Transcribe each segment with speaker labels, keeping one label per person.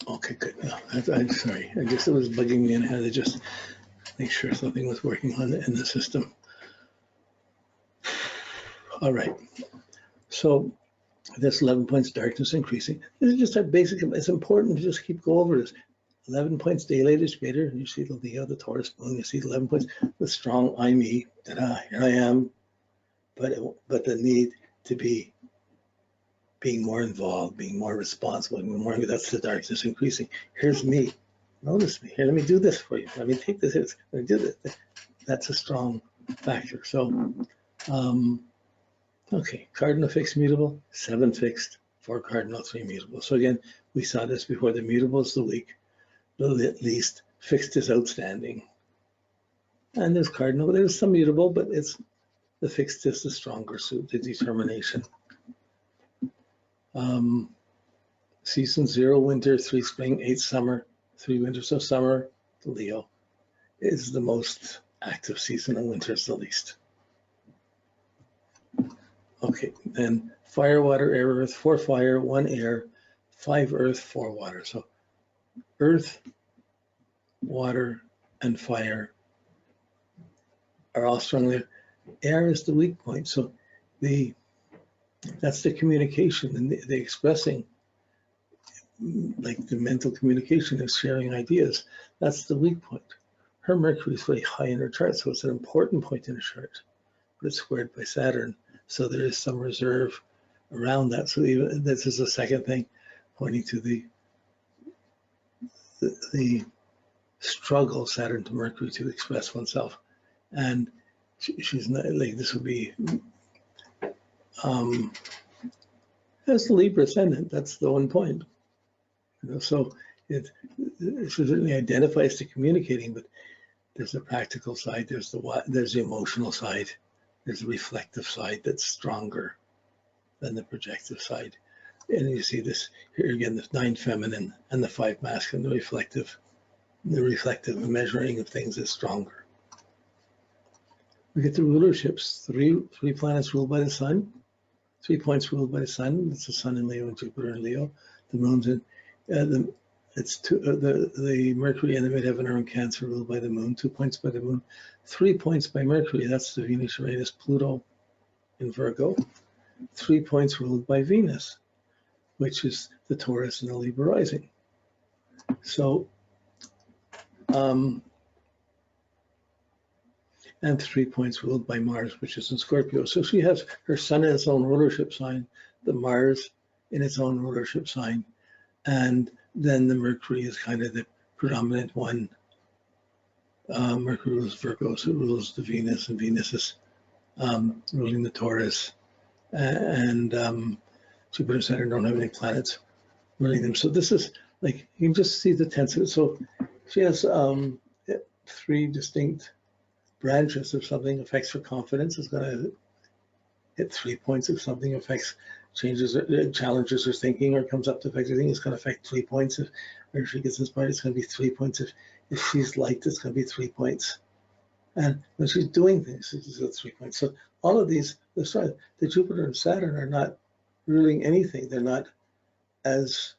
Speaker 1: Okay, good. No, I'm sorry. I guess it was bugging me and I had to just make sure something was working in the system. All right. So this 11 points darkness increasing. This is just a basic, it's important to just keep go over this. 11 points daylight is greater. You see the Leo, the Taurus moon, you see 11 points, the strong I, me, here I am, but the need to be being more involved, being more responsible, that's the darkness increasing. Here's me. Notice me. Here, let me do this for you. Let me take this. Let me do this. That's a strong factor. So, okay, cardinal fixed mutable, 7 fixed, 4 cardinal, 3 mutable. So again, we saw this before. The mutable is the weak, the least. Fixed is outstanding. And there's cardinal, there's some mutable, but it's the fixed is the stronger suit, the determination. Season 0 winter, 3 spring, 8 summer, 3 winter. So summer, the Leo, is the most active season, and winter is the least. Okay, then fire, water, air, earth, 4 fire, 1 air, 5 earth, 4 water. So earth, water, and fire are all strongly. Air is the weak point. So that's the communication and the expressing, like the mental communication of sharing ideas. That's the weak point. Her Mercury is very high in her chart, so it's an important point in her chart, but it's squared by Saturn. So there is some reserve around that. So even this is the second thing pointing to the struggle, Saturn to Mercury, to express oneself. And she's not like, this would be as the Libra ascendant, that's the one point. So it certainly identifies to communicating, but there's a practical side, there's the emotional side, there's a reflective side that's stronger than the projective side. And you see this here again, the 9 feminine and the 5 masculine, the reflective measuring of things is stronger. We get the rulerships, three planets ruled by the sun, 3 points ruled by the sun. It's the sun in Leo and Jupiter in Leo. The moon's in, the Mercury in the midheaven are in Cancer, ruled by the moon, 2 points by the moon, 3 points by Mercury. That's the Venus, Uranus, Pluto in Virgo. 3 points ruled by Venus, which is the Taurus and the Libra rising. So, and 3 points ruled by Mars, which is in Scorpio. So she has her sun in its own rulership sign, the Mars in its own rulership sign, and then the Mercury is kind of the predominant one. Mercury rules Virgo, so it rules the Venus, and Venus is ruling the Taurus, and Jupiter and Saturn don't have any planets ruling them. So this is like, you can just see the tension. So she has 3 distinct branches. If something affects her confidence, it's going to hit 3 points. If something affects, challenges her thinking or comes up to affect her thinking, it's going to affect 3 points. If she gets inspired, it's going to be 3 points. If she's liked, it's going to be 3 points. And when she's doing things, it's at 3 points. So all of these, the Jupiter and Saturn are not ruling anything. They're not as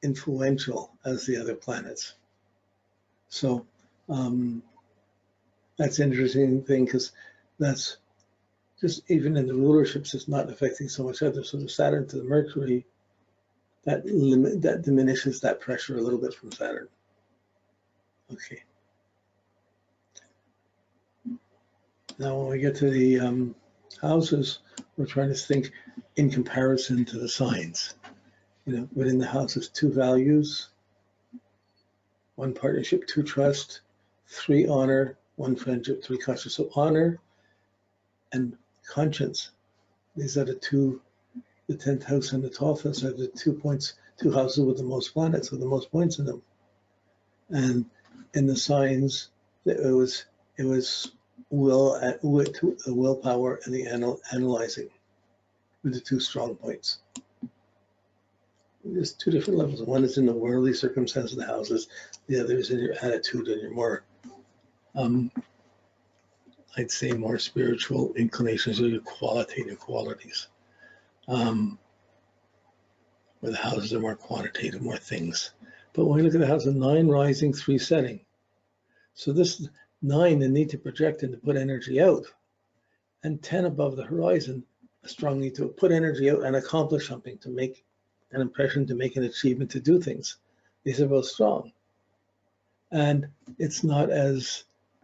Speaker 1: influential as the other planets. So that's an interesting thing, because that's just, even in the rulerships, it's not affecting so much others. So the Saturn to the Mercury, that diminishes that pressure a little bit from Saturn. Okay. Now when we get to the houses, we're trying to think in comparison to the signs. Within the houses, 2 values, 1 partnership, 2 trust, 3 honor, 1 friendship, 3 conscience. So honor and conscience, these are the 10th house and the 12th house are the 2 points, 2 houses with the most planets, with the most points in them. And in the signs, it was willpower and the analyzing with the 2 strong points. There's 2 different levels. One is in the worldly circumstance of the houses. The other is in your attitude and your more, I'd say, more spiritual inclinations or your qualitative qualities. When where the houses are more quantitative, more things. But when we look at the house of 9 rising, 3 setting, so this 9, the need to project and to put energy out, and 10 above the horizon, a strong need to put energy out and accomplish something, to make an impression, to make an achievement, to do things. These are both strong. And it's not as,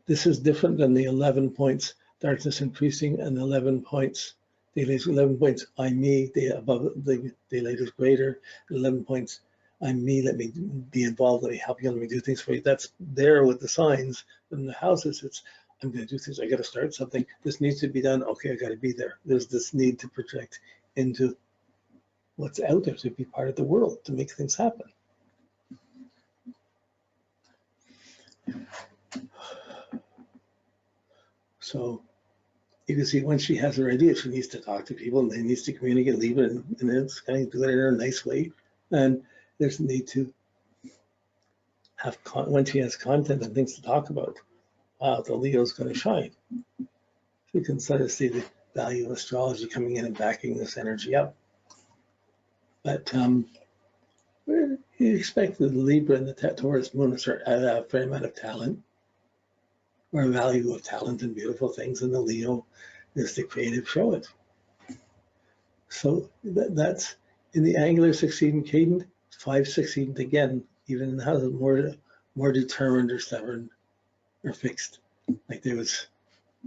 Speaker 1: this is different than the 11 points, darkness increasing, and 11 points, daylight 11 points, I'm me, above the daylight is greater, 11 points, I'm me, let me be involved, let me help you, let me do things for you. That's there with the signs. But in the houses, it's, I'm going to do things, I got to start something, this needs to be done, okay, I got to be there. There's this need to project into what's out there, to be part of the world, to make things happen. So you can see when she has her idea, she needs to talk to people and they needs to communicate, leave it, and it's kind of do it in a nice way. And there's a need to have, when she has content and things to talk about, wow, the Leo's going to shine. You can sort of see the value of astrology coming in and backing this energy up. But you expect the Libra and the Taurus moon to have a fair amount of talent, or a value of talent and beautiful things, and the Leo is the creative show it. So that's in the angular succeeding cadent, 5 succeedent again, even in the house, more determined or stubborn or fixed. Like there was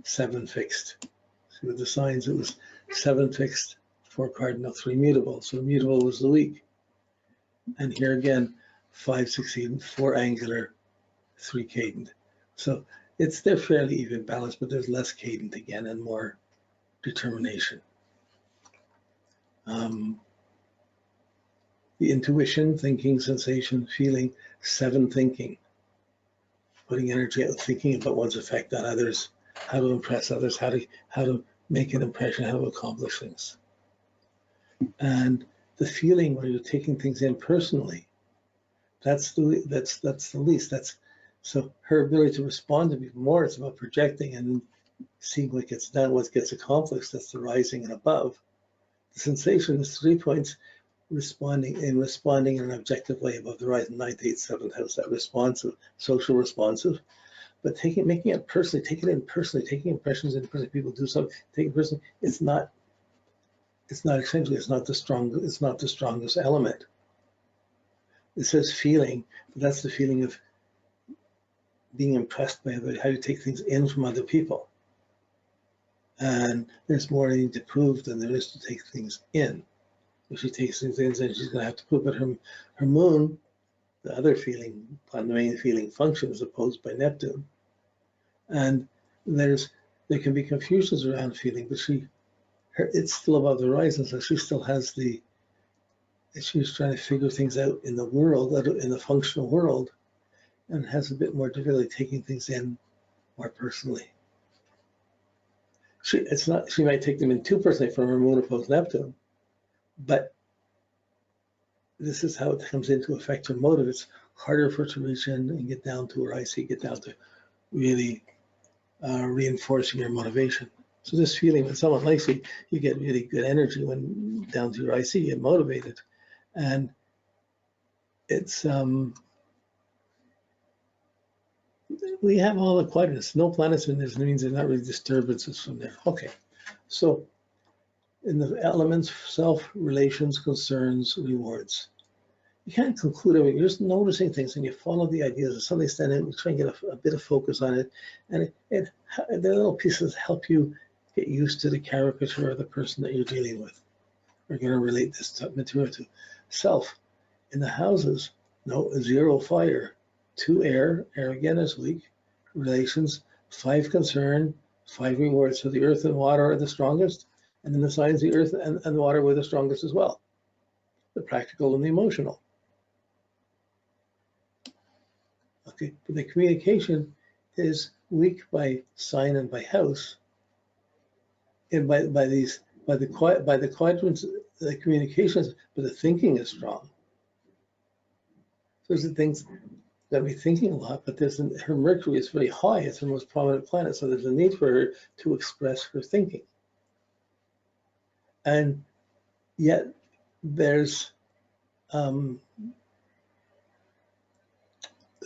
Speaker 1: 7 fixed. See with the signs, it was 7 fixed, 4 cardinal, 3 mutable. So mutable was the weak. And here again, 5 succeedent, 4 angular, 3 cadent. So they're fairly even balanced, but there's less cadent again and more determination. The intuition, thinking, sensation, feeling, 7 thinking, putting energy out, thinking about one's effect on others, how to impress others, how to make an impression, how to accomplish things. And the feeling where you're taking things in personally, that's the least. So her ability to respond to people more, it's about projecting and seeing what gets done, what gets accomplished. That's the rising and above. The sensation is 3 points, responding in an objective way above the rising, 9th, 8th, 7th house, that responsive, social responsive. But making it personally, taking it in personally, taking impressions in personally, people do something, take it personally, it's not essentially, it's not the strongest element. It says feeling, but that's the feeling of being impressed by how you take things in from other people. And there's more need to prove than there is to take things in. If she takes things in, then she's going to have to prove. But her moon, the other feeling, the main feeling function, is opposed by Neptune. And there can be confusions around feeling, but it's still above the horizon, so she still has she's trying to figure things out in the world, in the functional world, and has a bit more difficulty taking things in more personally. She might take them in too personally from her moon opposed Neptune, but this is how it comes into affect her motive. It's harder for her to reach in and get down to where I see, get down to really reinforcing your motivation. So this feeling, when someone likes you, you get really good energy when down to your IC, you get motivated. And it's, we have all the quadrants, no planets in this, means there's not really disturbances from there. Okay, so in the elements, self, relations, concerns, rewards. You can't conclude everything, you're just noticing things and you follow the ideas of something stand in, you try and get a bit of focus on it. And the little pieces help you get used to the caricature of the person that you're dealing with. We're going to relate this material to self. In the houses, no, 0 fire, 2 air again is weak, relations, 5 concern, 5 rewards. So the earth and water are the strongest, and then the signs, the earth and the water were the strongest as well. The practical and the emotional. Okay, but the communication is weak by sign and by house, and by the quadrants, the communications, but the thinking is strong. There's the things that we thinking a lot, but her Mercury is very high. It's her most prominent planet, so there's a need for her to express her thinking. And yet there's the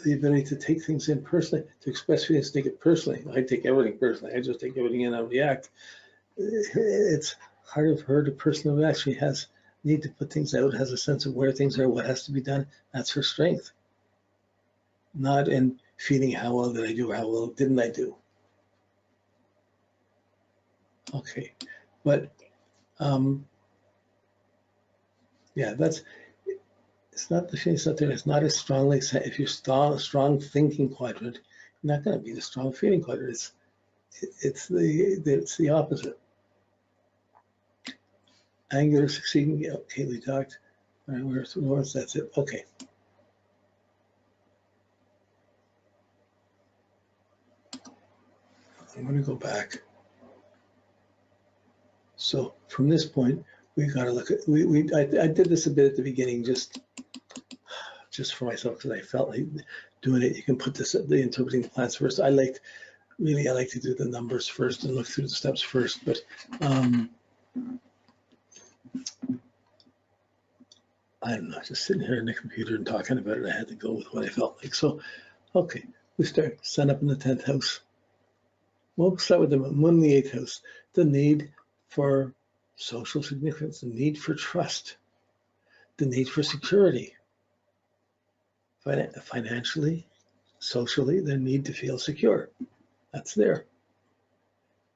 Speaker 1: ability to take things in personally, to express feelings, take it personally. I take everything personally. I just take everything in and react. It's hard for her to personally react. She has need to put things out, has a sense of where things are, what has to be done. That's her strength. Not in feeling how well did I do or how well didn't I do. Okay, but yeah, that's, it's not the feeling, it's not there. It's not as strongly, if you're strong thinking quadrant, you're not going to be the strong feeling quadrant. It's the opposite. Angular succeeding, yeah, okay, we talked. All right, where's that's it. Okay. I'm going to go back. So from this point, we've got to look at, I did this a bit at the beginning, just for myself, because I felt like doing it. You can put this at the interpreting the plants first. I like to do the numbers first and look through the steps first, but I don't know, just sitting here in the computer and talking about it, I had to go with what I felt like. So, okay, we start sun up in the 10th house. We'll start with the moon in the 8th house. The need for social significance, the need for trust, the need for security. Financially, socially, the need to feel secure. That's there.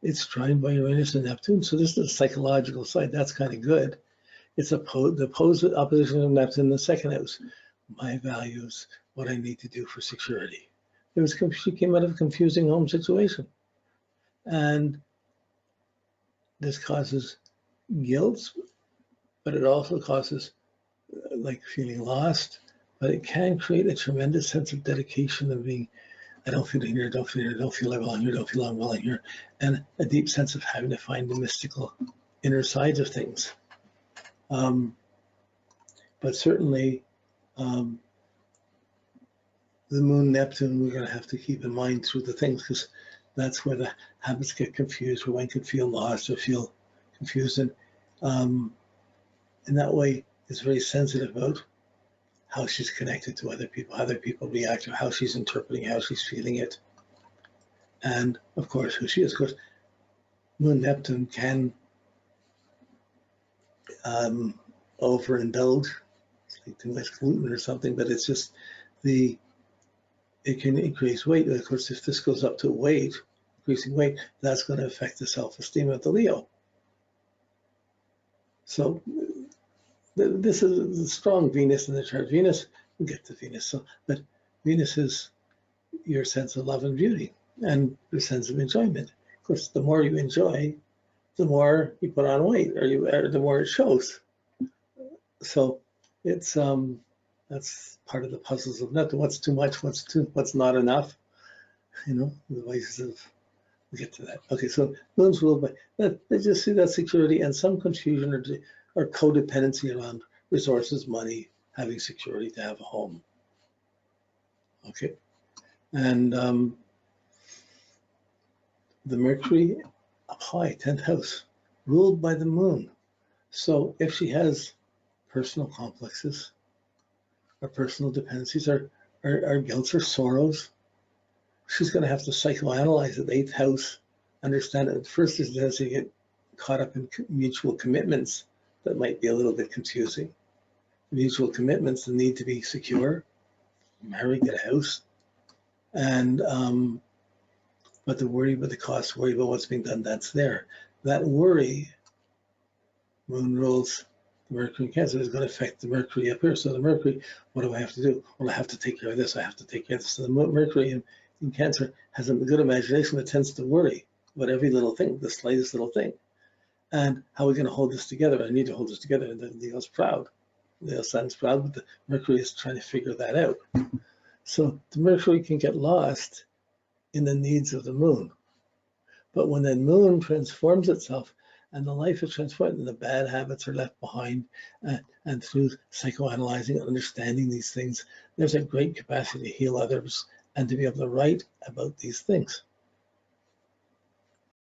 Speaker 1: It's tried by Uranus and Neptune, so this is the psychological side. That's kind of good. It's the opposition of Neptune in the 2nd house. My values, what I need to do for security. She came out of a confusing home situation. And this causes guilt, but it also causes like feeling lost, but it can create a tremendous sense of dedication of being, I don't feel here, don't feel here, don't feel like well here, don't feel well here, and a deep sense of having to find the mystical inner sides of things. But certainly the moon Neptune, we're going to have to keep in mind through the things, because that's where the habits get confused, where one could feel lost or feel confused. And in that way, it's very sensitive about how she's connected to other people, how other people react, or how she's interpreting, how she's feeling it. And of course, who she is. Of course, moon Neptune can overindulge, like too much gluten or something, but it's just it can increase weight. Of course, if this goes up to weight, increasing weight, that's going to affect the self-esteem of the Leo. So this is a strong Venus in the chart. Venus, we'll get to Venus. So, but Venus is your sense of love and beauty and your sense of enjoyment. Of course, the more you enjoy, the more you put on weight, or the more it shows. So it's that's part of the puzzles of Neptune. What's too much? What's not enough? You know, the vices of. We'll get to that. Okay, so moon's ruled by that. They just see that security and some confusion or codependency around resources, money, having security to have a home. Okay, and the Mercury up high, 10th house, ruled by the moon. So if she has personal complexes or personal dependencies or guilt or sorrows, she's going to have to psychoanalyze the 8th house, understand it. First is as you get caught up in mutual commitments that might be a little bit confusing. Mutual commitments, the need to be secure, marry, get a house, and but the worry about the cost, worry about what's being done, that's there. That worry, moon rules the Mercury in Cancer, is going to affect the Mercury up here. So the Mercury, what do I have to do? Well, I have to take care of this. I have to take care of this. So the Mercury in Cancer has a good imagination that tends to worry about every little thing, the slightest little thing. And how are we going to hold this together? I need to hold this together. And then Leo's proud. Leo's son's proud, but the Mercury is trying to figure that out. So the Mercury can get lost in the needs of the moon. But when the moon transforms itself and the life is transformed and the bad habits are left behind, and through psychoanalyzing and understanding these things, there's a great capacity to heal others and to be able to write about these things.